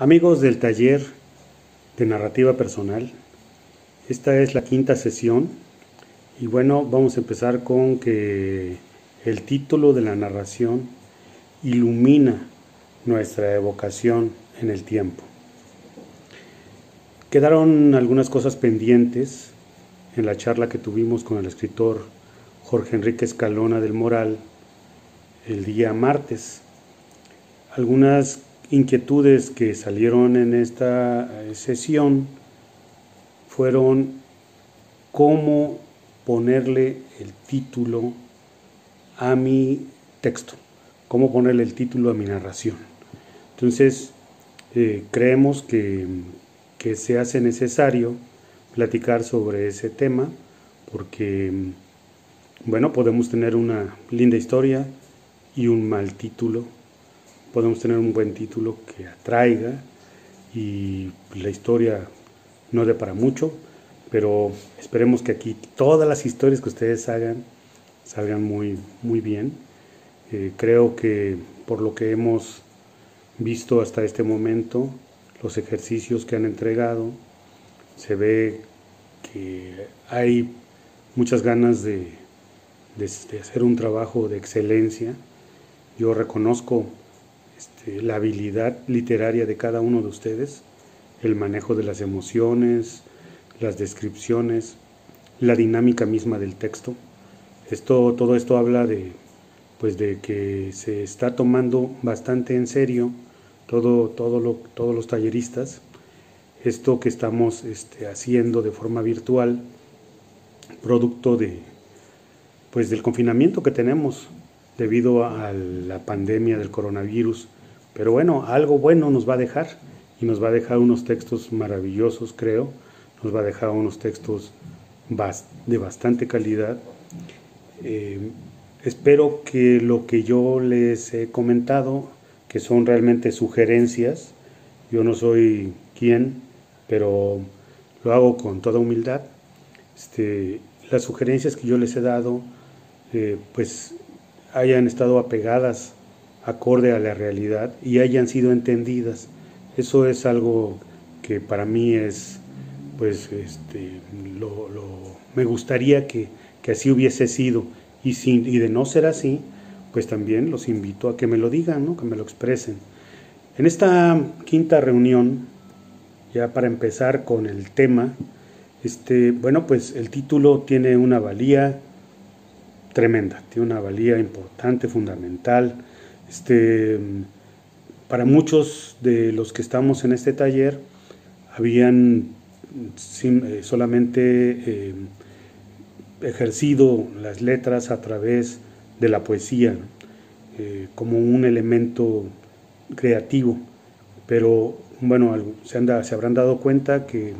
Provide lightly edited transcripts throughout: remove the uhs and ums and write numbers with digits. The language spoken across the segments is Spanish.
Amigos del taller de narrativa personal, esta es la quinta sesión y bueno, vamos a empezar con que el título de la narración ilumina nuestra evocación en el tiempo. Quedaron algunas cosas pendientes en la charla que tuvimos con el escritor Jorge Enrique Escalona del Moral el día martes. Algunas inquietudes que salieron en esta sesión fueron cómo ponerle el título a mi texto, cómo ponerle el título a mi narración. Entonces, creemos que se hace necesario platicar sobre ese tema porque, bueno, podemos tener una linda historia y un mal título. Podemos tener un buen título que atraiga y la historia no dé para mucho, pero esperemos que aquí todas las historias que ustedes hagan salgan muy bien. Creo que por lo que hemos visto hasta este momento, los ejercicios que han entregado, se ve que hay muchas ganas de hacer un trabajo de excelencia. Yo reconozco la habilidad literaria de cada uno de ustedes, el manejo de las emociones, las descripciones, la dinámica misma del texto. Todo esto habla de que se está tomando bastante en serio todos los talleristas, esto que estamos haciendo de forma virtual, producto del confinamiento que tenemos debido a la pandemia del coronavirus. Pero bueno, algo bueno nos va a dejar, y nos va a dejar unos textos maravillosos, creo, nos va a dejar unos textos de bastante calidad. Espero que lo que yo les he comentado, que son realmente sugerencias, yo no soy quien, pero lo hago con toda humildad. Las sugerencias que yo les he dado, pues hayan estado apegadas acorde a la realidad y hayan sido entendidas. Eso es algo que para mí es, me gustaría que así hubiese sido, y de no ser así, pues también los invito a que me lo digan, ¿no? Que me lo expresen. En esta quinta reunión, ya para empezar con el tema, bueno, pues el título tiene una valía tremenda, tiene una valía importante, fundamental. Para muchos de los que estamos en este taller, habían solamente ejercido las letras a través de la poesía, como un elemento creativo, pero bueno, se habrán dado cuenta que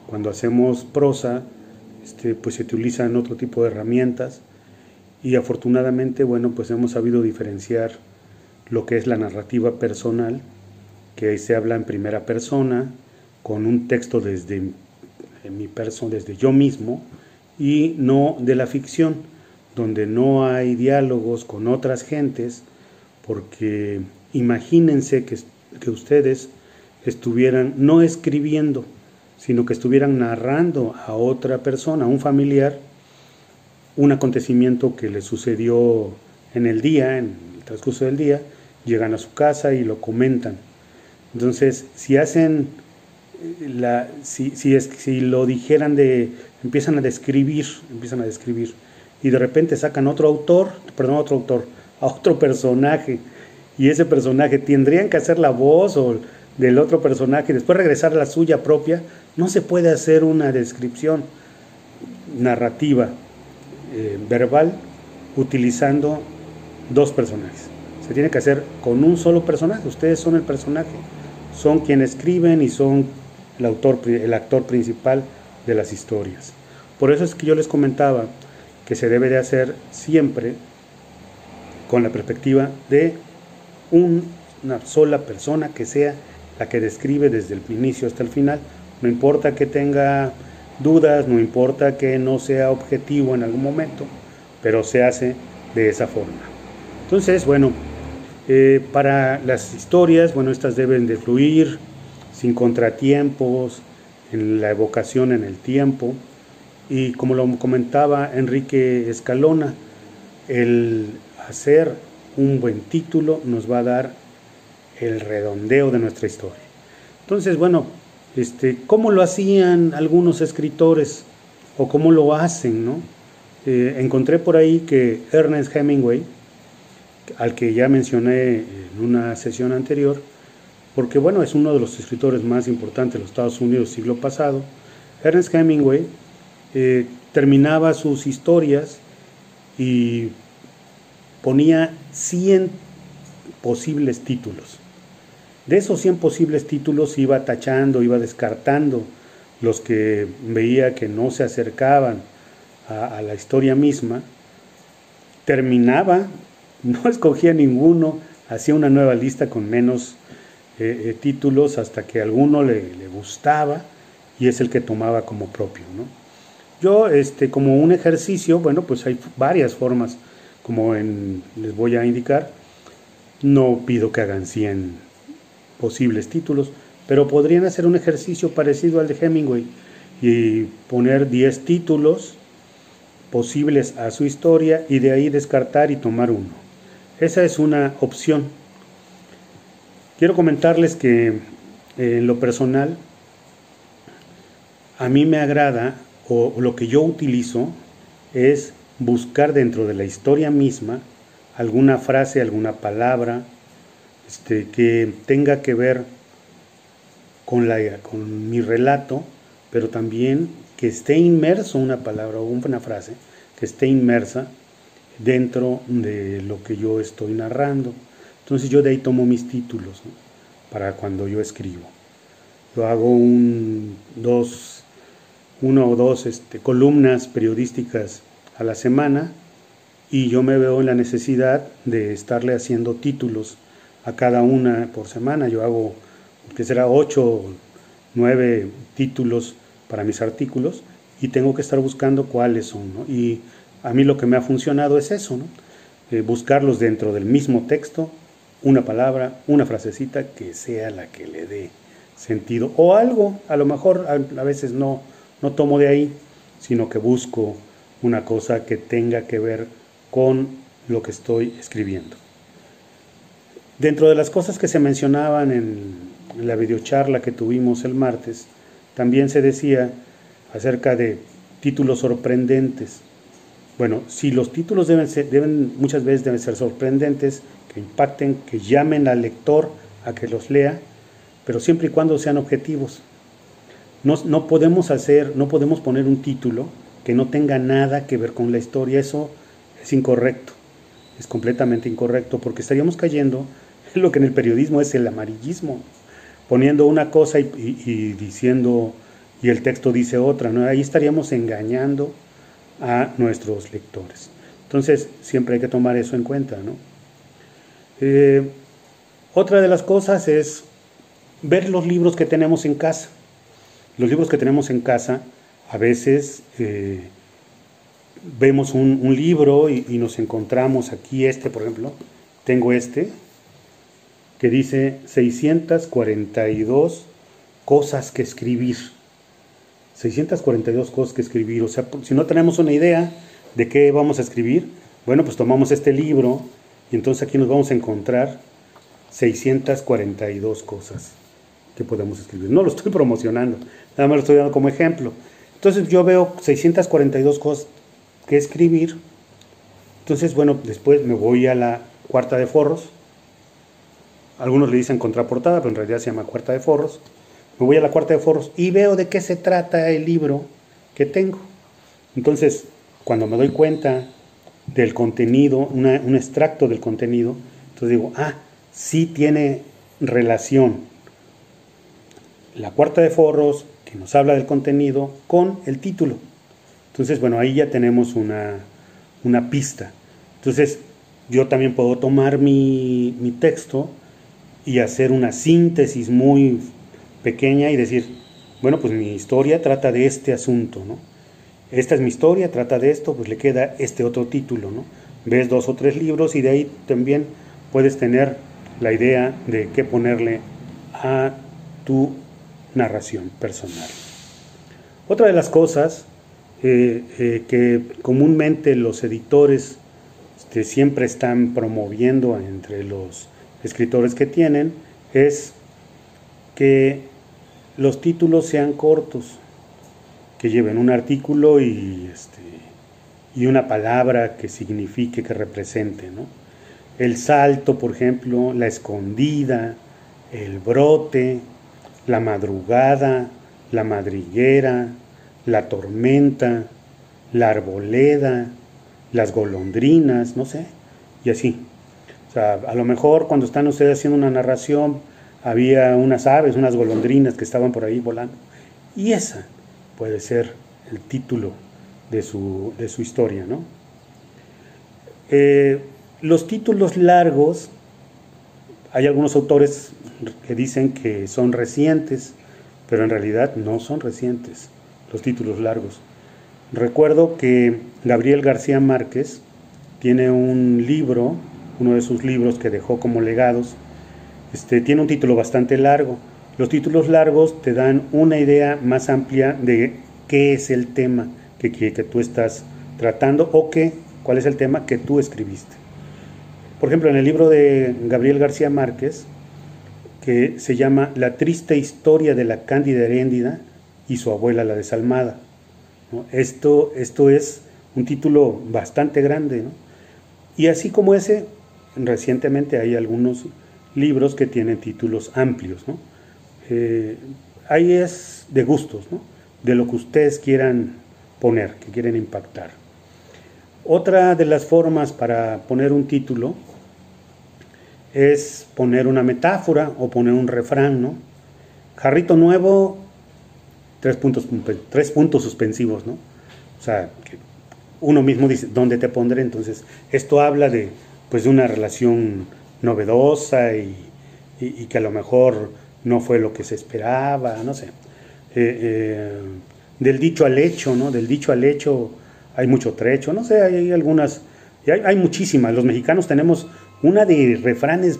cuando hacemos prosa, pues se utilizan otro tipo de herramientas, y afortunadamente, bueno, pues hemos sabido diferenciar lo que es la narrativa personal, que ahí se habla en primera persona, con un texto desde mi persona, desde yo mismo, y no de la ficción, donde no hay diálogos con otras gentes, porque imagínense que ustedes estuvieran no escribiendo, sino que estuvieran narrando a otra persona, a un familiar, un acontecimiento que le sucedió en el día, en el transcurso del día. Llegan a su casa y lo comentan. Entonces, si lo dijeran empiezan a describir, y de repente sacan a otro personaje, y ese personaje tendrían que hacer la voz del otro personaje, y después regresar a la suya propia. No se puede hacer una descripción narrativa, verbal, utilizando dos personajes. Se tiene que hacer con un solo personaje. Ustedes son el personaje, son quien escriben y son el actor principal de las historias. Por eso es que yo les comentaba que se debe de hacer siempre con la perspectiva de una sola persona, que sea la que describe desde el inicio hasta el final. No importa que tenga dudas, no importa que no sea objetivo en algún momento, pero se hace de esa forma. Entonces, bueno, para las historias, bueno, estas deben de fluir, sin contratiempos, en la evocación en el tiempo. Y como lo comentaba Enrique Escalona, el hacer un buen título nos va a dar el redondeo de nuestra historia. Entonces, bueno, ¿cómo lo hacían algunos escritores o cómo lo hacen, ¿no? Encontré por ahí que Ernest Hemingway, al que ya mencioné en una sesión anterior, porque bueno, es uno de los escritores más importantes de los Estados Unidos del siglo pasado. Ernest Hemingway terminaba sus historias y ponía 100 posibles títulos. De esos 100 posibles títulos iba tachando, iba descartando los que veía que no se acercaban a la historia misma. Terminaba, no escogía ninguno, hacía una nueva lista con menos títulos hasta que alguno le gustaba y es el que tomaba como propio, ¿no? Yo, como un ejercicio, bueno, pues hay varias formas, como les voy a indicar. No pido que hagan 100 posibles títulos, pero podrían hacer un ejercicio parecido al de Hemingway y poner 10 títulos posibles a su historia y de ahí descartar y tomar uno. Esa es una opción. Quiero comentarles que en lo personal a mí me agrada, o lo que yo utilizo es buscar dentro de la historia misma alguna frase, alguna palabra que tenga que ver con mi relato, pero también que esté inmerso una palabra o una frase que esté inmersa dentro de lo que yo estoy narrando. Entonces yo de ahí tomo mis títulos, ¿no? Para cuando yo escribo. Yo hago una o dos columnas periodísticas a la semana y yo me veo en la necesidad de estarle haciendo títulos a cada una por semana. Yo hago, que será 8 o 9 títulos para mis artículos y tengo que estar buscando cuáles son, ¿no? Y a mí lo que me ha funcionado es eso, ¿no? Buscarlos dentro del mismo texto, una palabra, una frasecita que sea la que le dé sentido o algo. A lo mejor a veces no tomo de ahí, sino que busco una cosa que tenga que ver con lo que estoy escribiendo. Dentro de las cosas que se mencionaban en la videocharla que tuvimos el martes, también se decía acerca de títulos sorprendentes. Bueno, si los títulos muchas veces deben ser sorprendentes, que impacten, que llamen al lector a que los lea, pero siempre y cuando sean objetivos. No podemos poner un título que no tenga nada que ver con la historia. Eso es incorrecto, es completamente incorrecto, porque estaríamos cayendo en lo que en el periodismo es el amarillismo, poniendo una cosa y diciendo, y el texto dice otra, ¿no? Ahí estaríamos engañando a nuestros lectores. Entonces siempre hay que tomar eso en cuenta, ¿no? Otra de las cosas es ver los libros que tenemos en casa. Los libros que tenemos en casa, a veces vemos un libro y nos encontramos aquí, por ejemplo, tengo que dice 642 cosas que escribir. 642 cosas que escribir. O sea, si no tenemos una idea de qué vamos a escribir, bueno, pues tomamos este libro y entonces aquí nos vamos a encontrar 642 cosas que podemos escribir. No lo estoy promocionando, nada más lo estoy dando como ejemplo. Entonces yo veo 642 cosas que escribir. Entonces, bueno, después me voy a la cuarta de forros. Algunos le dicen contraportada, pero en realidad se llama cuarta de forros. Me voy a la cuarta de forros y veo de qué se trata el libro que tengo. Entonces, cuando me doy cuenta del contenido, un extracto del contenido, entonces digo, sí tiene relación la cuarta de forros, que nos habla del contenido, con el título. Entonces, bueno, ahí ya tenemos una pista. Entonces, yo también puedo tomar mi texto y hacer una síntesis muy pequeña y decir, bueno, pues mi historia trata de este asunto, ¿no? Esta es mi historia, trata de esto, pues le queda este otro título, ¿no? Ves 2 o 3 libros y de ahí también puedes tener la idea de qué ponerle a tu narración personal. Otra de las cosas que comúnmente los editores siempre están promoviendo entre los escritores que tienen es que los títulos sean cortos, que lleven un artículo y una palabra que signifique, que represente, ¿no? El salto, por ejemplo, la escondida, el brote, la madrugada, la madriguera, la tormenta, la arboleda, las golondrinas, no sé, y así. O sea, a lo mejor cuando están ustedes haciendo una narración, había unas aves, unas golondrinas que estaban por ahí volando, y esa puede ser el título de su historia, ¿no? Los títulos largos, hay algunos autores que dicen que son recientes, pero en realidad no son recientes los títulos largos. Recuerdo que Gabriel García Márquez tiene un libro, uno de sus libros que dejó como legados, tiene un título bastante largo. Los títulos largos te dan una idea más amplia de qué es el tema que tú estás tratando o cuál es el tema que tú escribiste. Por ejemplo, en el libro de Gabriel García Márquez, que se llama La triste historia de la Cándida Heréndida y su abuela la desalmada, ¿no? Esto es un título bastante grande, ¿no? Y así como ese, recientemente hay algunos libros que tienen títulos amplios, ¿no? Ahí es de gustos, ¿no? De lo que ustedes quieran poner, que quieren impactar. Otra de las formas para poner un título es poner una metáfora o poner un refrán, ¿no? Jarrito nuevo, 3 puntos suspensivos, ¿no? O sea, que uno mismo dice, ¿dónde te pondré? Entonces, esto habla de una relación novedosa y que a lo mejor no fue lo que se esperaba, no sé. Del dicho al hecho, ¿no? Del dicho al hecho hay mucho trecho, no sé, hay algunas, hay muchísimas. Los mexicanos tenemos una de refranes,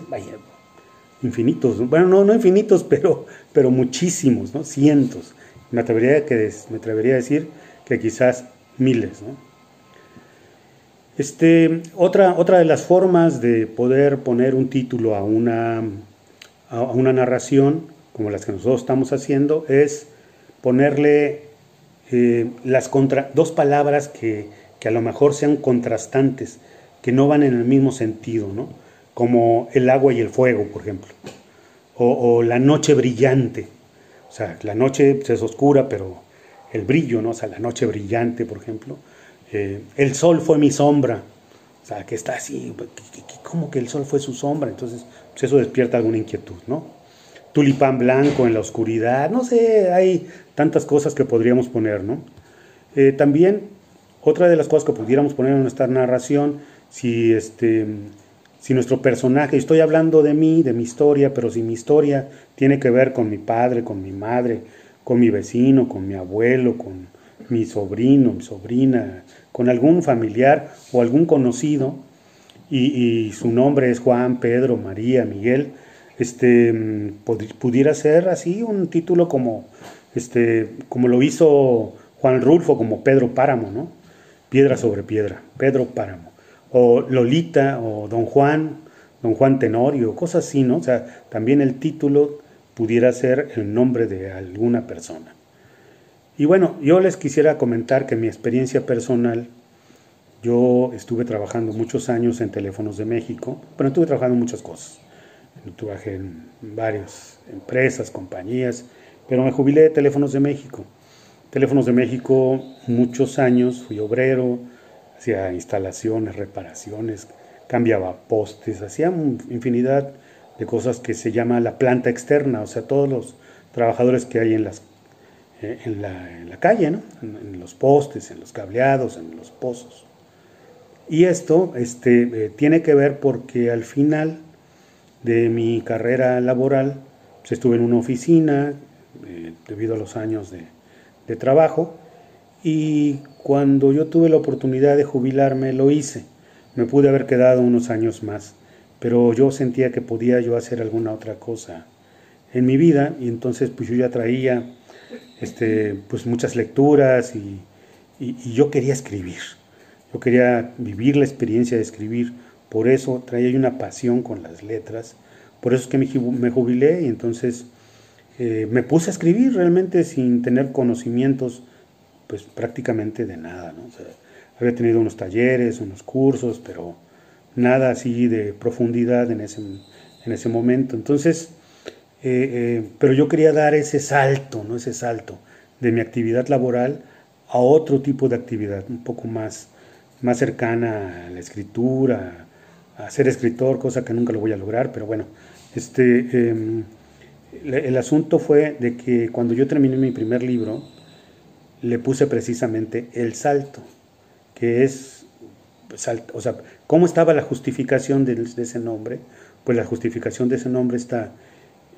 infinitos, bueno, no infinitos, pero muchísimos, ¿no? Cientos. Me atrevería a decir que quizás miles, ¿no? Otra de las formas de poder poner un título a una narración, como las que nosotros estamos haciendo, es ponerle dos palabras que a lo mejor sean contrastantes, que no van en el mismo sentido, ¿no? Como el agua y el fuego, por ejemplo, o la noche brillante. O sea, la noche es oscura, pero el brillo, ¿no? O sea, la noche brillante, por ejemplo. El sol fue mi sombra. O sea, que está así, ¿cómo que el sol fue su sombra? Entonces, pues eso despierta alguna inquietud, ¿no? Tulipán blanco en la oscuridad, no sé, hay tantas cosas que podríamos poner, ¿no? También, otra de las cosas que pudiéramos poner en nuestra narración, si nuestro personaje, estoy hablando de mí, de mi historia, pero si mi historia tiene que ver con mi padre, con mi madre, con mi vecino, con mi abuelo, con mi sobrino, mi sobrina, con algún familiar o algún conocido, y su nombre es Juan, Pedro, María, Miguel, pudiera ser así un título como lo hizo Juan Rulfo, como Pedro Páramo, ¿no? Piedra sobre piedra, Pedro Páramo. O Lolita, o Don Juan Tenorio, cosas así, ¿no? O sea, también el título pudiera ser el nombre de alguna persona. Y bueno, yo les quisiera comentar que mi experiencia personal, yo estuve trabajando muchos años en Teléfonos de México, pero estuve trabajando en muchas cosas. Trabajé en varias empresas, compañías, pero me jubilé de Teléfonos de México. Teléfonos de México, muchos años, fui obrero, hacía instalaciones, reparaciones, cambiaba postes, hacía infinidad de cosas que se llama la planta externa, o sea, todos los trabajadores que hay en la calle, ¿no? En los postes, en los cableados, en los pozos. Y esto tiene que ver porque al final de mi carrera laboral pues estuve en una oficina debido a los años de trabajo, y cuando yo tuve la oportunidad de jubilarme lo hice. Me pude haber quedado unos años más, pero yo sentía que podía yo hacer alguna otra cosa en mi vida, y entonces pues yo ya traía pues muchas lecturas y yo quería escribir, yo quería vivir la experiencia de escribir, por eso traía yo una pasión con las letras, por eso es que me jubilé y entonces me puse a escribir realmente sin tener conocimientos pues prácticamente de nada, ¿no? O sea, había tenido unos talleres, unos cursos, pero nada así de profundidad en ese momento. Entonces, pero yo quería dar ese salto, ¿no? Ese salto de mi actividad laboral a otro tipo de actividad, un poco más cercana a la escritura, a ser escritor, cosa que nunca lo voy a lograr, pero bueno, el asunto fue de que cuando yo terminé mi primer libro, le puse precisamente el salto, que es, o sea, ¿cómo estaba la justificación de ese nombre? Pues la justificación de ese nombre está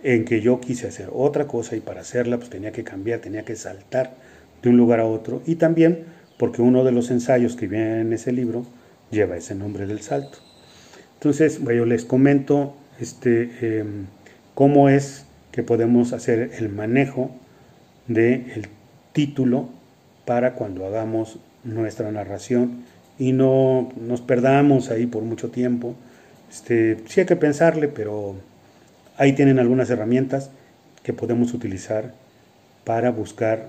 en que yo quise hacer otra cosa y para hacerla pues tenía que cambiar, tenía que saltar de un lugar a otro y también porque uno de los ensayos que viene en ese libro lleva ese nombre del salto. Entonces, bueno, yo les comento cómo es que podemos hacer el manejo del título para cuando hagamos nuestra narración y no nos perdamos ahí por mucho tiempo. Sí hay que pensarle, pero ahí tienen algunas herramientas que podemos utilizar para buscar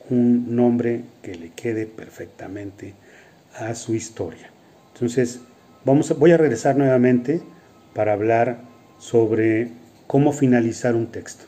un nombre que le quede perfectamente a su historia. Entonces, voy a regresar nuevamente para hablar sobre cómo finalizar un texto.